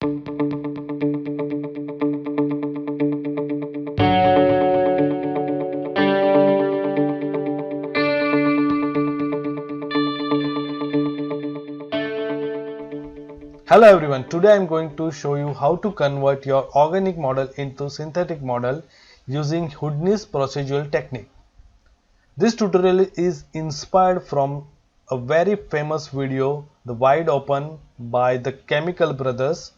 Hello everyone, today I am going to show you how to convert your organic model into synthetic model using Houdini's procedural technique. This tutorial is inspired from a very famous video, The Wide Open by the Chemical Brothers,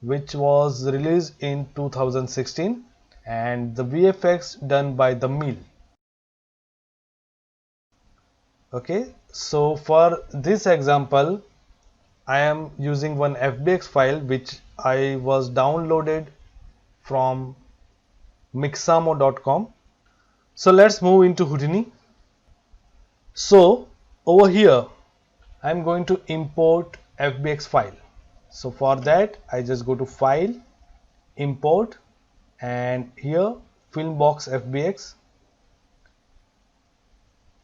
which was released in 2016, and the VFX done by The Mill. Okay, so for this example, I am using one FBX file which I was downloaded from mixamo.com. So let's move into Houdini. So over here I am going to import FBX file. So for that I just go to File, Import, and here Filmbox FBX.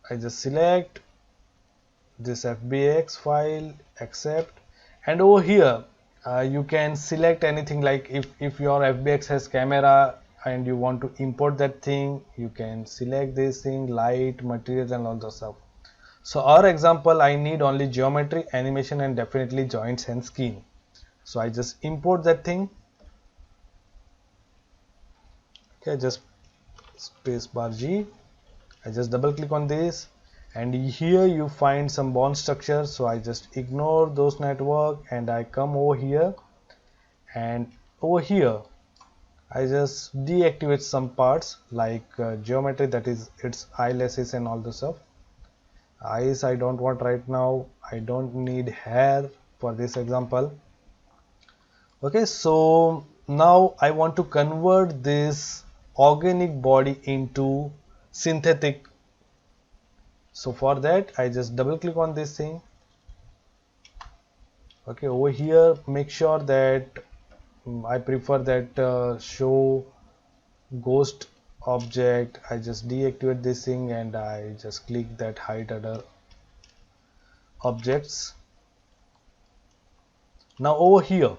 I just select this FBX file, accept, and over here you can select anything, like if your FBX has camera and you want to import that thing, you can select this thing, light, materials, and all the stuff. So our example, I need only geometry, animation, and definitely joints and skin. So I just import that thing. Okay, just space bar G. I just double click on this, and here you find some bond structure. So I just ignore those network and I come over here, and over here I just deactivate some parts like geometry, that is its eyelashes and all the stuff. Eyes I don't want right now. I don't need hair for this example. Okay, so now I want to convert this organic body into synthetic. So for that I just double click on this thing. Okay, over here make sure that I prefer that show ghost object. I just deactivate this thing and I just click that hide other objects. Now over here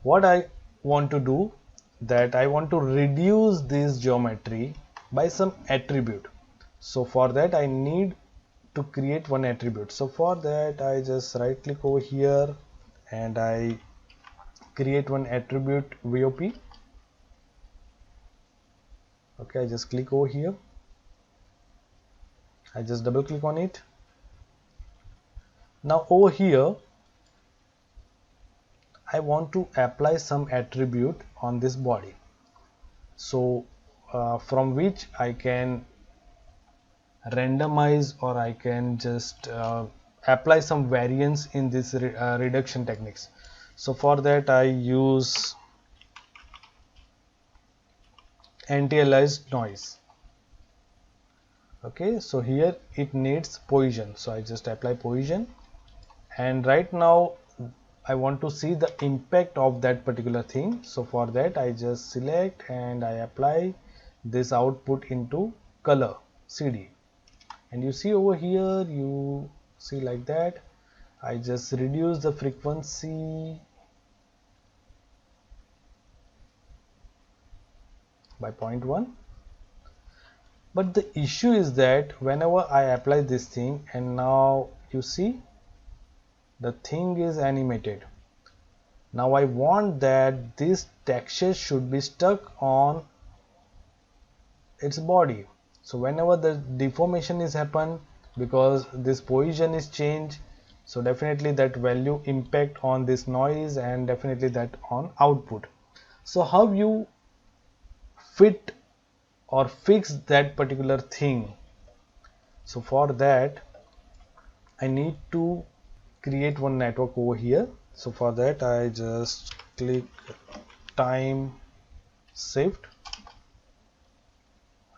what I want to do, that I want to reduce this geometry by some attribute. So for that I need to create one attribute. So for that I just right click over here and I create one attribute VOP. Okay, I just click over here, I just double click on it. Now over here I want to apply some attribute on this body, so from which I can randomize, or I can just apply some variance in this reduction techniques. So for that I use anti-aliased noise. Okay, so here it needs position, so I just apply position, and right now I want to see the impact of that particular thing. So for that I just select and I apply this output into color CD, and you see over here, you see like that. I just reduce the frequency by 0.1. But the issue is that whenever I apply this thing, and now you see the thing is animated. Now I want that this texture should be stuck on its body. So whenever the deformation is happen, because this position is changed, so definitely that value impact on this noise and definitely that on output. So how you fit or fix that particular thing? So for that I need to create one network over here. So for that I just click time shift,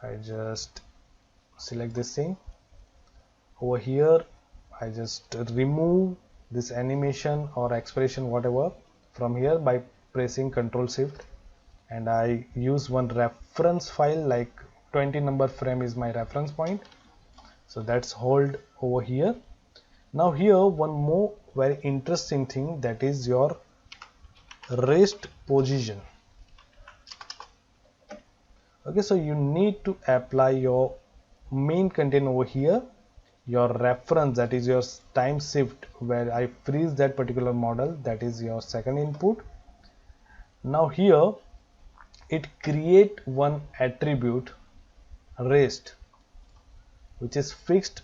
I just select this thing. Over here I just remove this animation or expression whatever from here by pressing Ctrl Shift, and I use one reference file, like 20 number frame is my reference point, so that's hold over here. Now here one more very interesting thing, that is your raised position. Okay, so you need to apply your main content over here, your reference, that is your time shift where I freeze that particular model, that is your second input. Now here it create one attribute raised, which is fixed,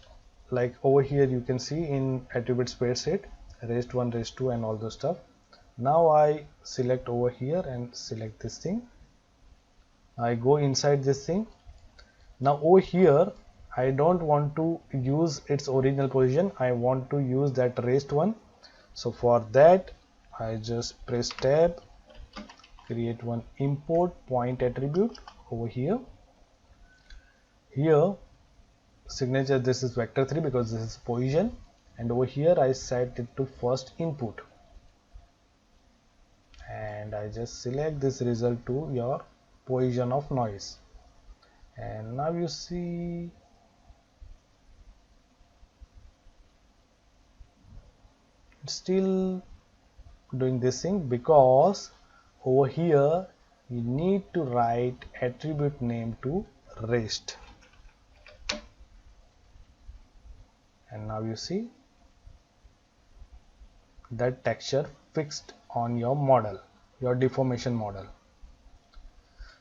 like over here you can see in attribute spreadsheet, raised 1, raised 2 and all those stuff. Now I select over here and select this thing. I go inside this thing. Now over here I don't want to use its original position, I want to use that raised one. So for that I just press tab, create one import point attribute over here. Here signature, this is vector 3 because this is position, and over here I set it to first input, and I just select this result to your position of noise. And now you see it's still doing this thing because over here you need to write attribute name to raised. And now you see that texture fixed on your model, your deformation model.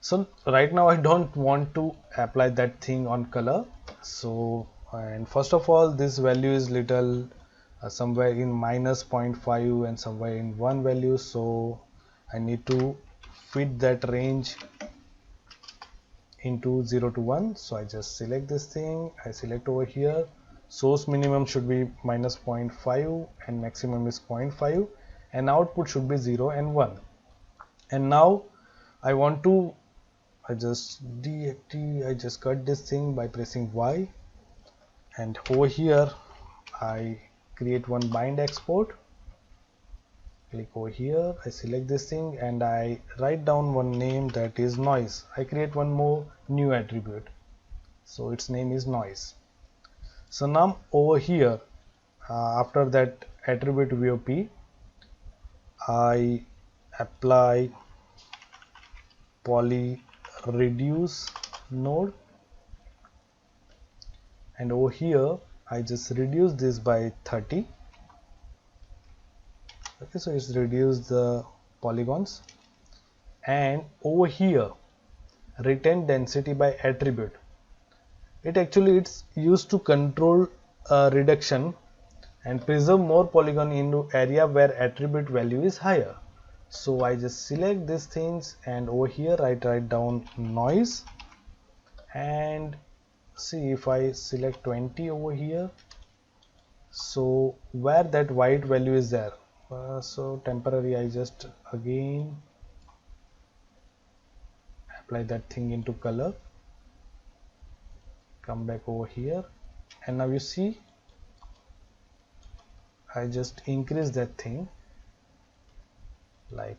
So right now I don't want to apply that thing on color. So and first of all this value is little somewhere in minus 0.5 and somewhere in 1 value, so I need to fit that range into 0 to 1. So I just select this thing, I select over here, source minimum should be minus 0.5 and maximum is 0.5, and output should be 0 and 1. And now I want to I just cut this thing by pressing Y, and over here I create one bind export, click over here, I select this thing and I write down one name, that is noise. I create one more new attribute, so its name is noise. So now over here after that attribute VOP I apply poly reduce node, and over here I just reduce this by 30. Okay, so it's reduced the polygons. And over here retain density by attribute, it's used to control reduction and preserve more polygon into area where attribute value is higher. So I just select these things and over here I write down noise, and see if I select 20 over here, so where that white value is there, so temporary I just again apply that thing into color, come back over here, and now you see I just increase that thing like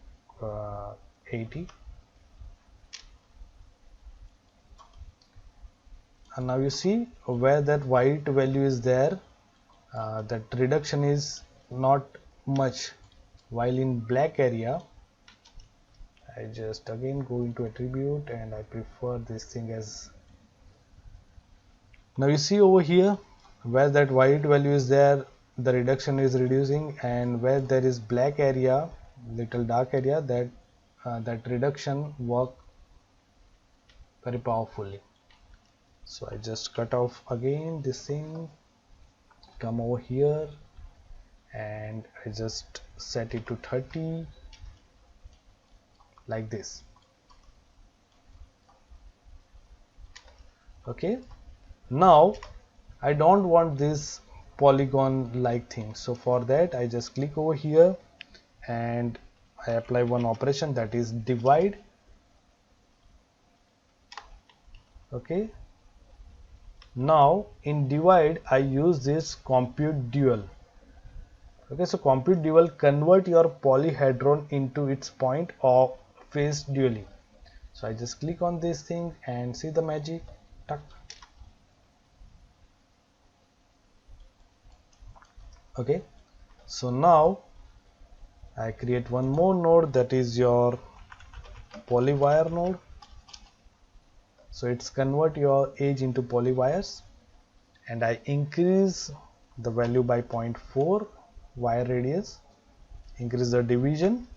80, and now you see where that white value is there, that reduction is not much, while in black area I just again go into attribute and I prefer this thing as. Now you see over here where that white value is there, the reduction is reducing, and where there is black area, little dark area, that reduction work very powerfully. So I just cut off again this thing, come over here and I just set it to 30 like this. Okay, now I don't want this polygon like thing, so for that I just click over here and I apply one operation, that is divide. Okay, now in divide I use this compute dual. Okay, so compute dual convert your polyhedron into its point of phase dually. So I just click on this thing and see the magic. Tuck. Okay, so now I create one more node, that is your polywire node. So it's convert your edge into polywires, and I increase the value by 0.4 wire radius, increase the division,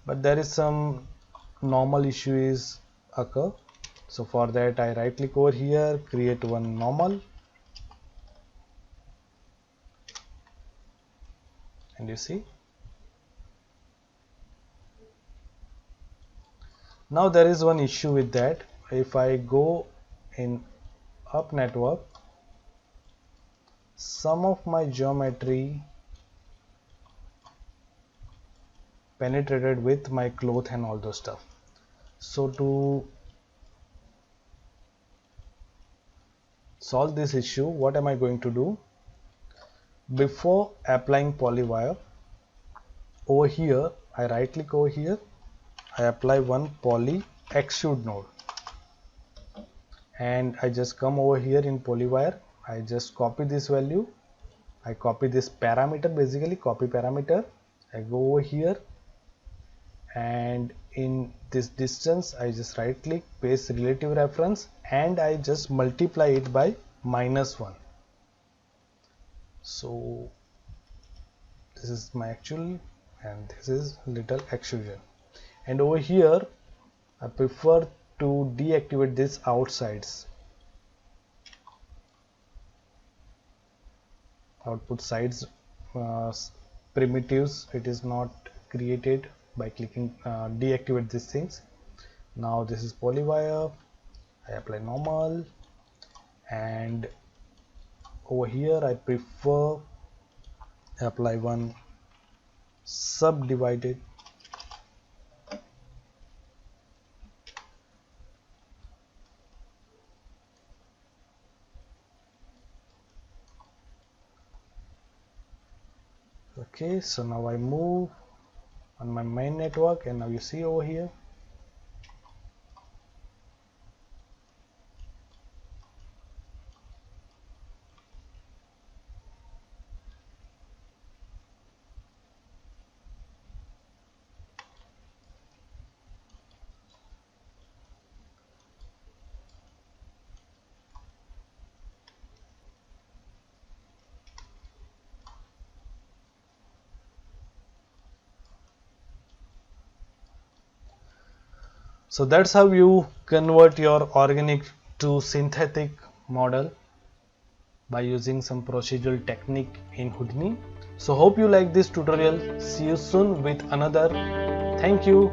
but there is some normal issues occur. So for that I right click over here, create one normal, and you see now there is one issue with that. If I go in up network, some of my geometry penetrated with my cloth and all those stuff. So to solve this issue, what am I going to do? Before applying polywire, over here I right click over here, I apply one poly extrude node, and I just come over here in polywire, I just copy this value, I copy this parameter, basically copy parameter, I go over here, and in this distance I just right click, paste relative reference, and I just multiply it by -1. So this is my actual, and this is little extrusion. And over here I prefer to deactivate this outsides, output sides primitives, it is not created by clicking deactivate these things. Now this is polywire, I apply normal, and over here I prefer apply one subdivided, okay. So now I move on my main network, and now you see over here so that's how you convert your organic to synthetic model by using some procedural technique in Houdini. So hope you like this tutorial. See you soon with another. Thank you.